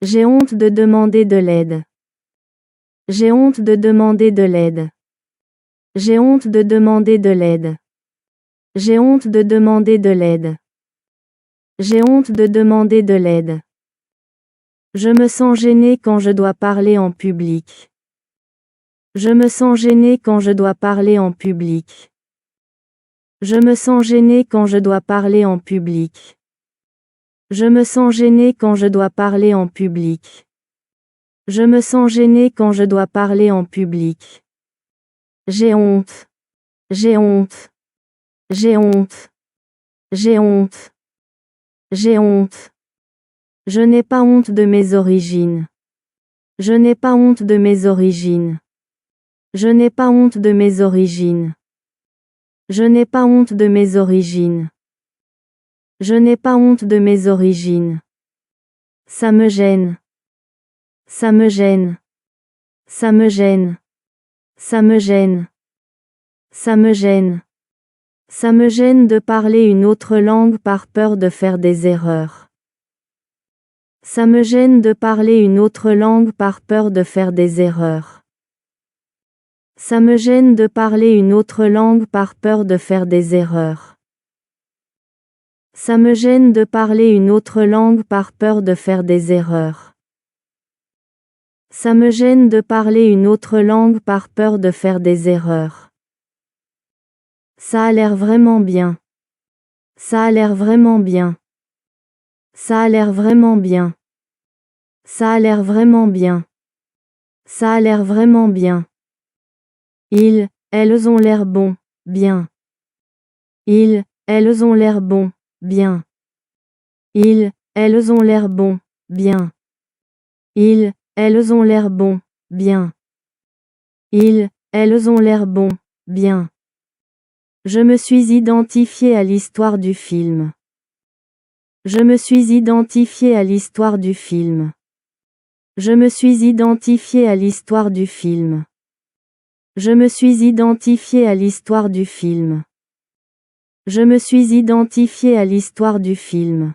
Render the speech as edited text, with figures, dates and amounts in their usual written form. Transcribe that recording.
J'ai honte de demander de l'aide. J'ai honte de demander de l'aide. J'ai honte de demander de l'aide. J'ai honte de demander de l'aide. J'ai honte de demander de l'aide. Je me sens gêné quand je dois parler en public. Je me sens gêné quand je dois parler en public. Je me sens gêné quand je dois parler en public. Je me sens gêné quand je dois parler en public. Je me sens gêné quand je dois parler en public. J'ai honte. J'ai honte. J'ai honte. J'ai honte. J'ai honte. Je n'ai pas honte de mes origines. Je n'ai pas honte de mes origines. Je n'ai pas honte de mes origines. Je n'ai pas honte de mes origines. Je n'ai pas honte de mes origines. Ça me gêne. Ça me gêne. Ça me gêne. Ça me gêne. Ça me gêne. Ça me gêne de parler une autre langue par peur de faire des erreurs. Ça me gêne de parler une autre langue par peur de faire des erreurs. Ça me gêne de parler une autre langue par peur de faire des erreurs. Ça me gêne de parler une autre langue par peur de faire des erreurs. Ça me gêne de parler une autre langue par peur de faire des erreurs. Ça a l'air vraiment bien. Ça a l'air vraiment bien. Ça a l'air vraiment bien. Ça a l'air vraiment bien. Ça a l'air vraiment bien. Elles ont l'air bon, bien. Elles ont l'air bon, bien. Elles ont l'air bon, bien. Elles ont l'air bon, bien. Elles ont l'air bon, bien. Je me suis identifié à l'histoire du film. Je me suis identifié à l'histoire du film. Je me suis identifié à l'histoire du film. Je me suis identifié à l'histoire du film. Je me suis identifié à l'histoire du film.